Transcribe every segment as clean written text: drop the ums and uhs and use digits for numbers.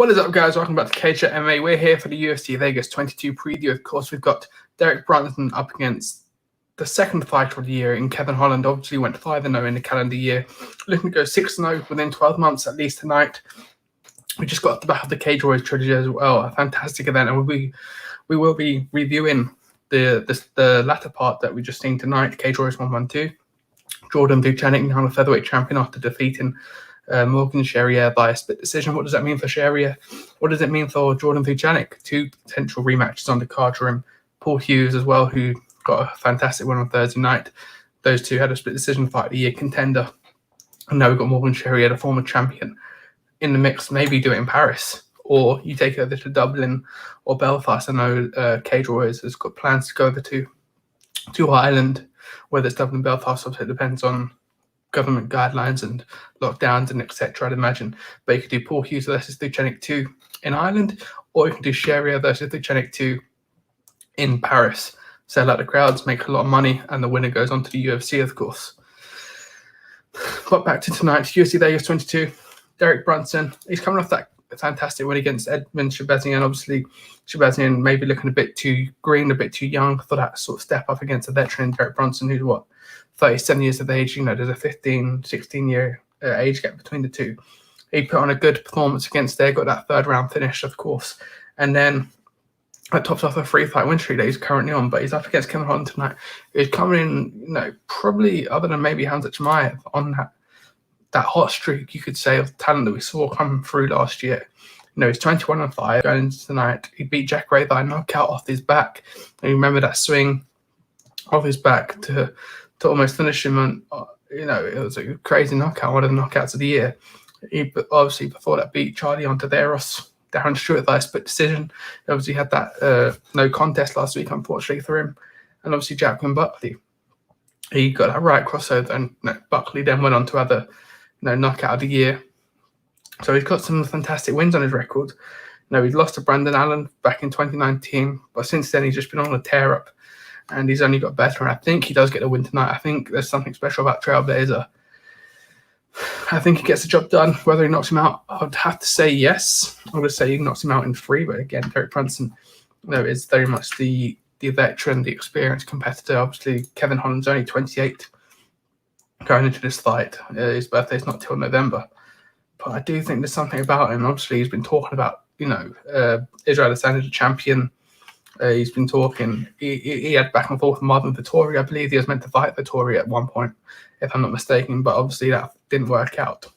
What is up, guys? Welcome back to CageChat MMA. We're here for the UFC Vegas 22 preview. Of course, we've got Derek Brunson up against the second fighter of the year in Kevin Holland. Obviously went 5-0 in the calendar year. Looking to go 6-0 within 12 months at least tonight. We just got the back of the Cage Warriors trilogy as well. A fantastic event. And we will be reviewing the latter part that we just seen tonight, Cage Warriors 112. Jordan Vucenic, now the Featherweight Champion after defeating Morgan Charriere by a split decision. What does that mean for Charriere? What does it mean for Jordan Vucenic? Two potential rematches on the card for him. Paul Hughes as well, who got a fantastic win on Thursday night. Those two had a split decision fight of the year contender. And now we've got Morgan Charriere, the former champion, in the mix. Maybe do it in Paris, or you take it over to Dublin or Belfast. I know Cage Warriors has got plans to go over to Ireland, whether it's Dublin, Belfast. Obviously, it depends on government guidelines and lockdowns and etc. I'd imagine. But you could do Paul Hughes versus Vucenic 2 in Ireland, or you can do Charriere versus Vucenic 2 in Paris. Sell out the crowds, make a lot of money, and the winner goes on to the UFC, of course. But back to tonight's UFC Vegas 22. Derek Brunson, he's coming off that fantastic win against Edmund Shabazian. Obviously, Shabazian maybe looking a bit too green, a bit too young for that sort of step up against a veteran, Derek Brunson, who's what, 37 years of age. You know, there's a 15, 16-year age gap between the two. He put on a good performance against there, got that third round finish, of course. And then that tops off a 3-fight win streak that he's currently on. But he's up against Kevin Holland tonight. He's coming in, you know, probably other than maybe Hamza Chimaev on that hot streak, you could say, of talent that we saw come through last year. You know, he's 21-5 going into tonight. He beat Jack Ray by a knockout off his back. And you remember that swing off his back to almost finish him. And, you know, it was a crazy knockout, one of the knockouts of the year. He obviously, before that, beat Charlie Ontiveros, Darren Stewart by a split decision. He obviously had that no contest last week, unfortunately, for him. And obviously, Jacqueline Buckley. He got that right crossover, and Buckley then went on to other knockout of the year. So he's got some fantastic wins on his record. You know, he's lost to Brandon Allen back in 2019, but since then he's just been on a tear up, and he's only got better. And I think he does get a win tonight. I think there's something special about Trailblazer. I think he gets the job done. Whether he knocks him out, I'd have to say yes. I would say he knocks him out in 3, but again, Derek Brunson, is very much the veteran, the experienced competitor. Obviously, Kevin Holland's only 28 going into this fight. His birthday's not till November. But I do think there's something about him. Obviously, he's been talking about, Israel Adesanya, the champion. He's been talking. He had back and forth with Marvin Vettori. I believe he was meant to fight Vettori at one point, if I'm not mistaken. But obviously, that didn't work out.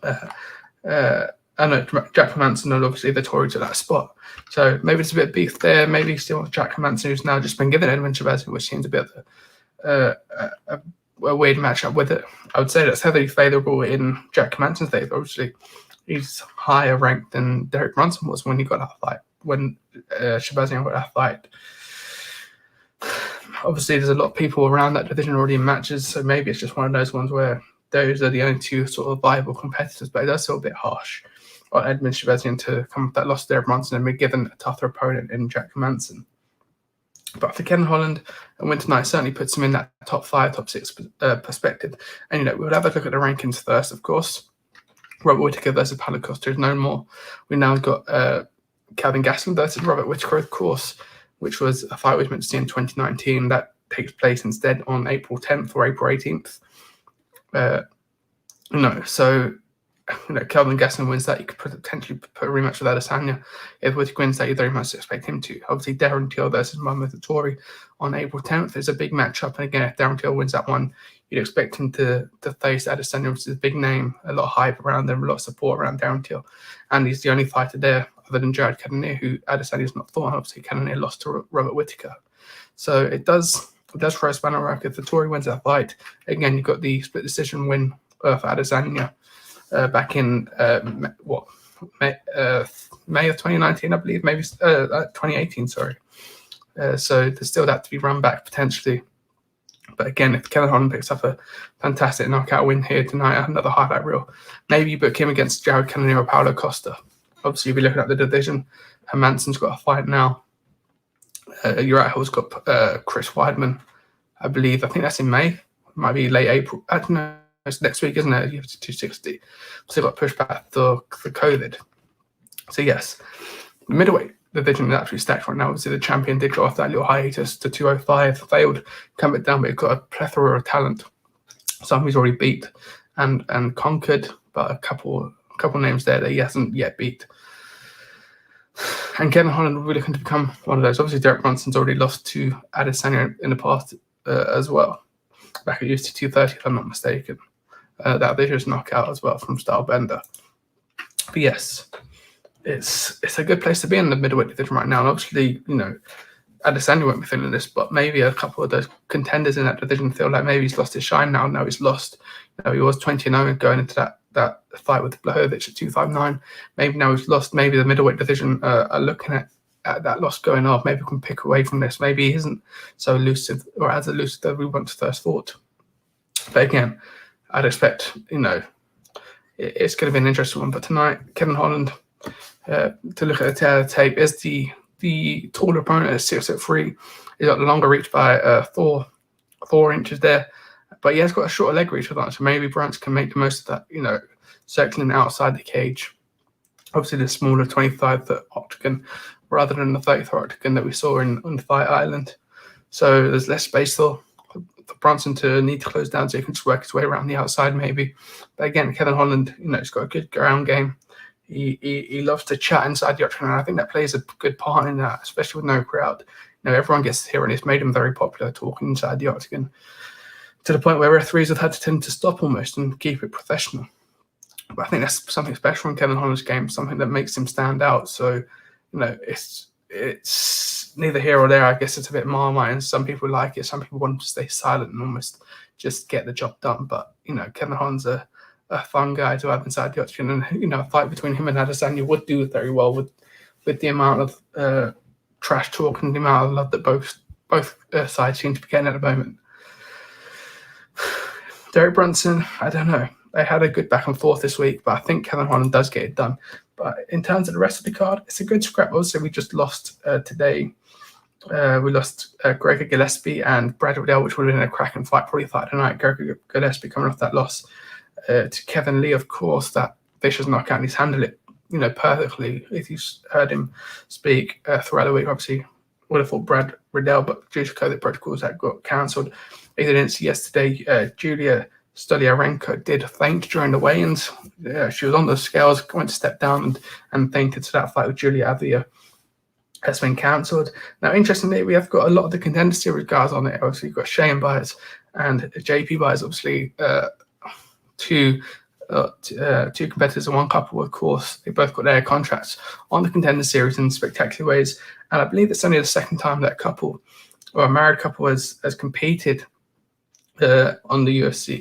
I know Jack Manson and obviously Vettori to that spot. So maybe it's a bit of beef there. Maybe still Jack Manson, who's now just been given Edmund Shabazian, which seems a bit of a weird matchup with it. I would say that's heavily favourable in Jack Manson's favour. Obviously, he's higher ranked than Derek Brunson was when he got that fight, when Shabazian got that fight. Obviously, there's a lot of people around that division already in matches, so maybe it's just one of those ones where those are the only two sort of viable competitors, but it does feel a bit harsh on Edmund Shabazian to come with that loss to Derek Brunson and be given a tougher opponent in Jack Manson. But for Kevin Holland, a win tonight certainly puts him in that top 5, top 6 perspective. And, we'll have a look at the rankings first, of course. Robert Whittaker versus Paulo Costa is no more. We now got Calvin Gastelum versus Robert Whittaker, of course, which was a fight we was meant to see in 2019. That takes place instead on April 10th or April 18th. Calvin Gastelum wins that, you could potentially put a rematch with Adesanya. If Whittaker wins that, you very much expect him to. Obviously, Darren Till versus Marvin Vettori on April 10th is a big matchup. And again, if Darren Till wins that one, you'd expect him to face Adesanya, which is a big name, a lot of hype around him, a lot of support around Darren Till. And he's the only fighter there other than Jared Cannonier, who Adesanya's not fought. Obviously, Cannonier lost to Robert Whittaker. So it does throw a spanner around. If Vettori wins that fight, again, you've got the split decision win for Adesanya. Back in May of 2019, I believe, maybe 2018, sorry. So there's still that to be run back potentially. But again, if Kevin Holland picks up a fantastic knockout win here tonight, another highlight reel, maybe you book him against Jared Cannonier or Paulo Costa. Obviously, you'll be looking at the division. Manson's got a fight now. Uriah Hall's got Chris Weidman, I believe. I think that's in May. It might be late April. I don't know. 260. It's next week, isn't it? UFC 260. So got pushed back for COVID. So yes, the middleweight division is actually stacked right now. Obviously, the champion did go off that little hiatus to 205, failed, come back down, but he's got a plethora of talent. Some he's already beat and conquered, but a couple names there that he hasn't yet beat. And Kevin Holland will be looking to become one of those. Obviously, Derek Brunson's already lost to Adesanya in the past as well, back at UFC 230, if I'm not mistaken. That vicious knockout as well from Stylebender. But yes, it's a good place to be in the middleweight division right now. And obviously, Adesanya won't be feeling this, but maybe a couple of those contenders in that division feel like maybe he's lost his shine now. Now he's lost. He was 20-0 going into that fight with Blachowicz at 259. Maybe now he's lost. Maybe the middleweight division are looking at that loss going off. Maybe we can pick away from this. Maybe he isn't so elusive or as elusive as we once first thought. But again, I'd expect, it's going to be an interesting one. But tonight, Kevin Holland, to look at the tape, is the taller opponent at 6'3". He's got the longer reach by 4 inches there. But he has got a shorter leg reach with that. So maybe Brunson can make the most of that, circling outside the cage. Obviously, the smaller 25-foot octagon rather than the 30-foot octagon that we saw on Fight Island. So there's less space for Brunson to need to close down, so he can just work his way around the outside maybe. But again, Kevin Holland, he's got a good ground game. He loves to chat inside the octagon, and I think that plays a good part in that, especially with no crowd. Everyone gets to hear, and it's made him very popular talking inside the octagon, to the point where referees have had to tend to stop almost and keep it professional. But I think that's something special in Kevin Holland's game, something that makes him stand out. So, it's neither here or there. I guess it's a bit Marmite, and some people like it. Some people want him to stay silent and almost just get the job done. But, Kevin Holland's a fun guy to have inside the octagon. And, a fight between him and Adesanya would do very well with the amount of trash talk and the amount of love that both sides seem to be getting at the moment. Derek Brunson, I don't know. They had a good back and forth this week, but I think Kevin Holland does get it done. But in terms of the rest of the card, it's a good scrap. Also, we just lost today. We lost Gregor Gillespie and Brad Riddell, which would have been a cracking fight, probably fight tonight. Gregor Gillespie coming off that loss to Kevin Lee, of course, that vicious knockout, and he's handled it, perfectly. If you've heard him speak throughout the week, obviously would have thought Brad Riddell, but due to COVID protocols, that got cancelled. Either didn't see yesterday, Julia Stoliarenko did faint during the weigh-ins. She was on the scales, went to step down and fainted. So that fight with Julia Avia has been cancelled. Now, interestingly, we have got a lot of the Contender Series guys on it. Obviously, you've got Shane Byers and JP Byers, obviously two competitors and one couple, of course. They both got their contracts on the Contender Series in spectacular ways. And I believe it's only the second time that couple, or a married couple, has competed in the UFC.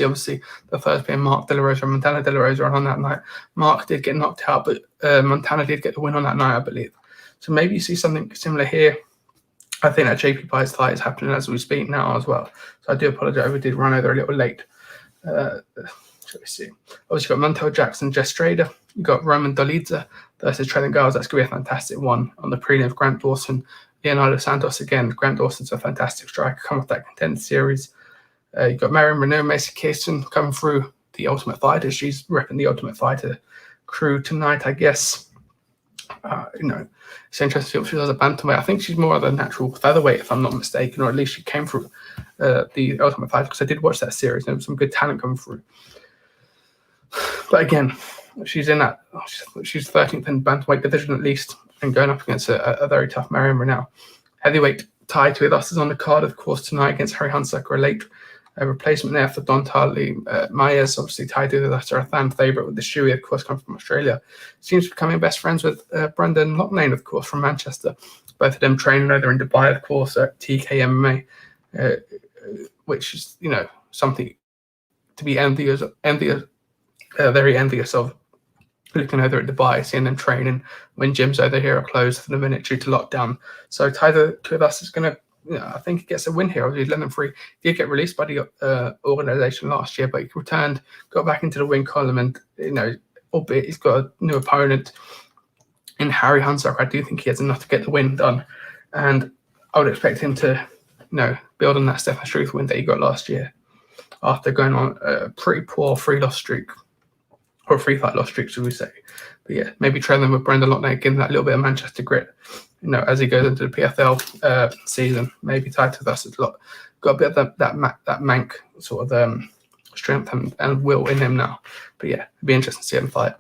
Obviously, the first being Mark De La Rosa and Montana De La Rosa on that night. Mark did get knocked out, but Montana did get the win on that night, I believe. So maybe you see something similar here. I think that JP Byers fight is happening as we speak now as well. So I do apologize. We did run over a little late. Shall we see? Obviously, you've got Montel Jackson, Jess Strader. You've got Roman Dolidze versus Trevin Giles. That's going to be a fantastic one on the prelim of Grant Dawson. Leonardo Santos again. Grant Dawson's a fantastic striker coming off that Contender Series. You've got Marion Renault, Macy Kirsten coming through the Ultimate Fighter. She's repping the Ultimate Fighter crew tonight, I guess. It's interesting to see what she does at bantamweight. I think she's more of a natural featherweight, if I'm not mistaken, or at least she came through the Ultimate Fighter, because I did watch that series and there was some good talent coming through. But again, she's in that. She's 13th in bantamweight division at least, and going up against a very tough Marion Renault. Heavyweight tied with us is on the card, of course, tonight against Harry Hunsucker, a late replacement there for Don Tarley. Myers, obviously tied with us, are a fan favourite with the Shuey, of course, comes from Australia. Seems to be becoming best friends with Brendan Loughnane, of course, from Manchester. Both of them training over in Dubai, of course, at TK MMA, which is, something to be very envious of. Looking over at Dubai, seeing them training when gyms over here are closed for the minute due to lockdown. So Tyler to us is going to, I think he gets a win here. Obviously, Lennon Free did get released by the organisation last year, but he returned, got back into the win column, and albeit he's got a new opponent in Harry Hunsucker, I do think he has enough to get the win done, and I would expect him to, build on that Stefan Struth win that he got last year after going on a pretty poor 3-loss streak. or a 3-fight loss streak, should we say. But yeah, maybe train them with Brendan Loughnane, give him that little bit of Manchester grit, as he goes into the PFL season. Maybe Titus Thus has got a bit of that Mank sort of strength and will in him now. But yeah, it'd be interesting to see him fight.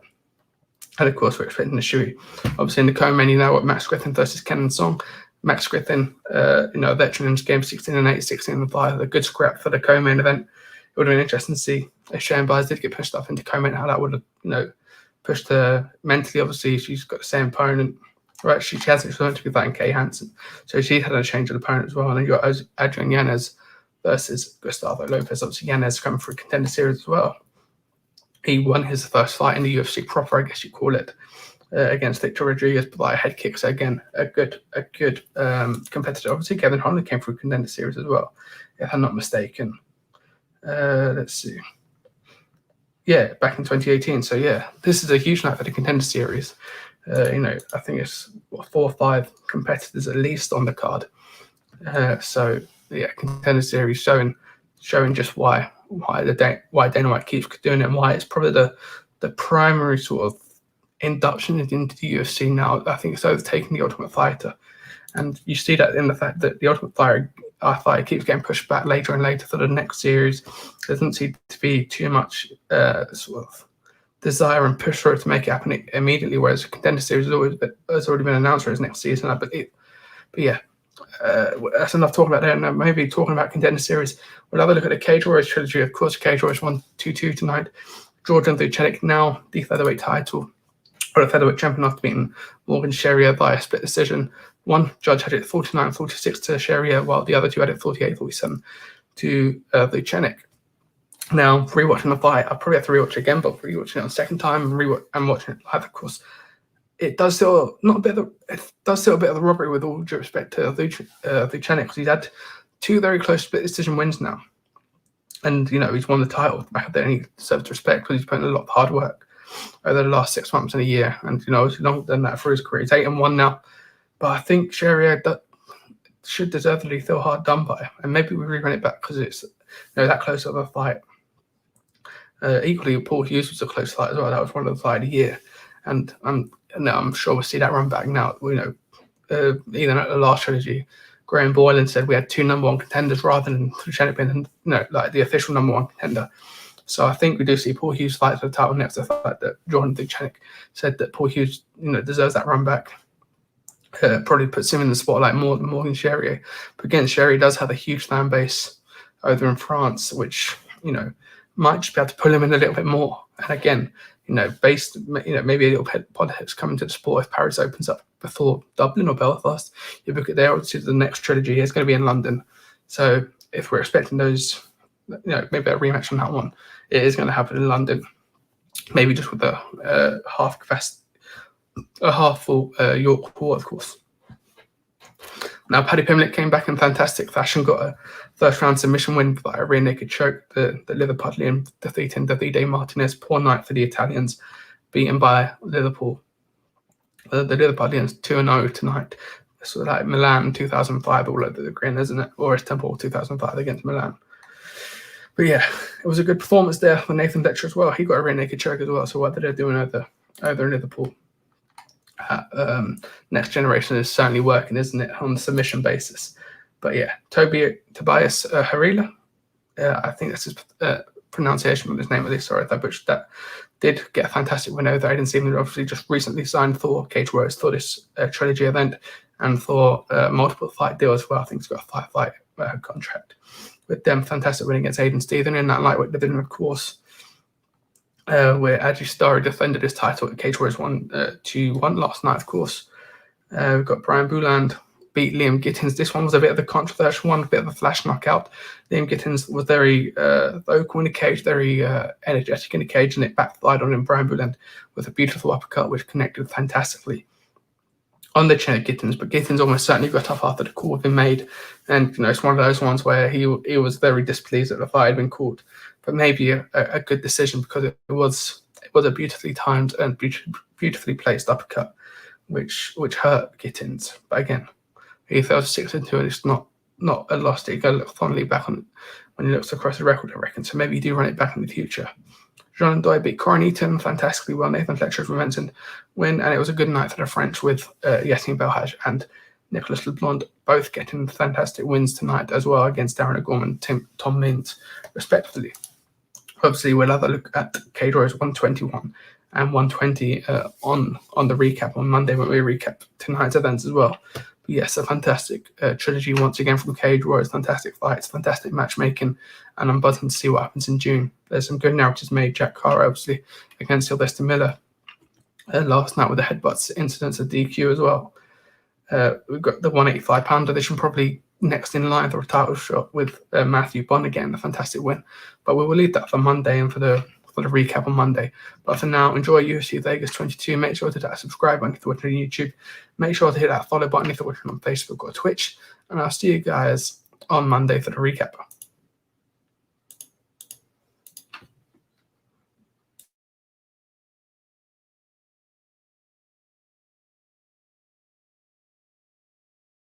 And of course, we're expecting the shoey. Obviously, in the co-main, you know what, Max Griffin versus Kenan Song. Max Griffin, a veteran in his game, 16-8, 16-5, a good scrap for the co-main event. It would have been interesting to see if Shane Byers did get pushed up into co-main, how that would have, pushed her mentally. Obviously, she's got the same opponent, right? She hasn't learned to be fighting Kay Hansen, so she had a change of opponent as well. And then you got Adrian Yanez versus Gustavo Lopez. Obviously, Yanez coming through Contender Series as well. He won his first fight in the UFC proper, I guess you call it, against Victor Rodriguez by a head kick. So again, a good competitor. Obviously, Kevin Holland came through Contender Series as well, if I'm not mistaken. Let's see. Yeah, back in 2018. So yeah, this is a huge night for the Contender Series. I think it's 4 or 5 competitors at least on the card. So yeah, Contender Series showing just why Dana White keeps doing it, and why it's probably the primary sort of induction into the UFC now. I think it's overtaking the Ultimate Fighter, and you see that in the fact that the Ultimate Fighter keeps getting pushed back later and later for the next series. There doesn't seem to be too much sort of desire and push for it to make it happen immediately, whereas the Contender Series has already been announced for his next season, I believe. But yeah, that's enough talking about that. And maybe talking about Contender Series, we'll have a look at the Cage Warriors trilogy. Of course, Cage Warriors 1-2-2 tonight. Jordan Vucenic now the featherweight title, or the featherweight champion, after beating Morgan Charriere by a split decision. One judge had it 49-46 to Charriere, while the other two had it 48-47 to Vucenic. Now, rewatching the fight, I'll probably have to rewatch it again, but rewatching it on the second time and watching it live, of course, it does still a bit of the robbery, with all due respect to Vucenic, because he's had 2 very close split decision wins now, and he's won the title back then. He deserves respect because he's put in a lot of hard work over the last 6 months and a year, and he's long done that for his career. He's 8-1 now, but I think Charriere should deservedly feel hard done by, and maybe we rerun it back because it's that close of a fight. Equally, Paul Hughes was a close fight as well. That was one of the fight of the year, and I'm sure we'll see that run back now. Even at the last trilogy, Graham Boylan said we had 2 number 1 contenders rather than Vucenic being like the official number 1 contender. So I think we do see Paul Hughes fight for the title next. The fact that Jordan Vucenic said that Paul Hughes deserves that run back probably puts him in the spotlight more than Morgan Charriere. But again, Charriere does have a huge fan base over in France, which might just be able to pull him in a little bit more. And again, maybe a little bit of politics coming to the sport. If Paris opens up before Dublin or Belfast, you book it there. Obviously, the next trilogy is going to be in London. So if we're expecting those, maybe a rematch on that one, it is going to happen in London. Maybe just with a half full York Hall, of course. Now, Paddy Pimblett came back in fantastic fashion, got a first-round submission win by a rear naked choke. The Liverpudlian defeating Davide Martinez. Poor night for the Italians, beaten by Liverpool. The Liverpudlians 2-0 tonight. Sort of like Milan 2005 all over the grin, isn't it? Or Istanbul 2005 against Milan. But yeah, it was a good performance there for Nathan Fletcher as well. He got a rear naked choke as well. So what they're doing over in Liverpool, next generation is certainly working, isn't it, on the submission basis. But yeah, Tobias Harila, I think that's his pronunciation of his name at least. Sorry if I butchered that. Did get a fantastic win over Aiden Stephen, obviously just recently signed for Cage Warriors for this trilogy event and for multiple fight deal as well. I think he's got a 5-fight contract with them. Fantastic win against Aiden Stephen in that lightweight division, of course, where Adji Starry defended his title at Cage Warriors 1-2-1 last night, of course. We've got Brian Bouland beat Liam Gittins. This one was a bit of a controversial one, a bit of a flash knockout. Liam Gittins was very vocal in the cage, very energetic in the cage, and it backfired on him. Brian Bouland with a beautiful uppercut, which connected fantastically on the chin of Gittins, but Gittins almost certainly got up after the call had been made. And it's one of those ones where he was very displeased that the fight had been called, but maybe a good decision, because it was a beautifully timed and beautifully placed uppercut, which hurt Gittins. But again, he fell 6-2, and it's not a loss. He go look fondly back on when he looks across the record, I reckon. So maybe you do run it back in the future. Jean Doy beat Corin Eaton fantastically well. Nathan Fletcher's mentioned win, and it was a good night for the French with Yassine Belhaj and Nicolas LeBlanc both getting fantastic wins tonight as well against Darren O'Gorman and Tom Means, respectively. Obviously, we'll have a look at Cage Warriors 121 and 120 on the recap on Monday when we recap tonight's events as well. But yes, a fantastic trilogy once again from Cage Warriors, fantastic fights, fantastic matchmaking, and I'm buzzing to see what happens in June. There's some good narratives made. Jack Carr, obviously, against Sylvester Miller last night with the headbutts incidents of DQ as well. We've got the 185-pound division probably next in line for a title shot with Matthew Bond again, a fantastic win. But we will leave that for Monday and for the recap on Monday. But for now, enjoy UFC Vegas 22. Make sure to hit that subscribe button if you're watching on YouTube. Make sure to hit that follow button if you're watching on Facebook or Twitch. And I'll see you guys on Monday for the recap.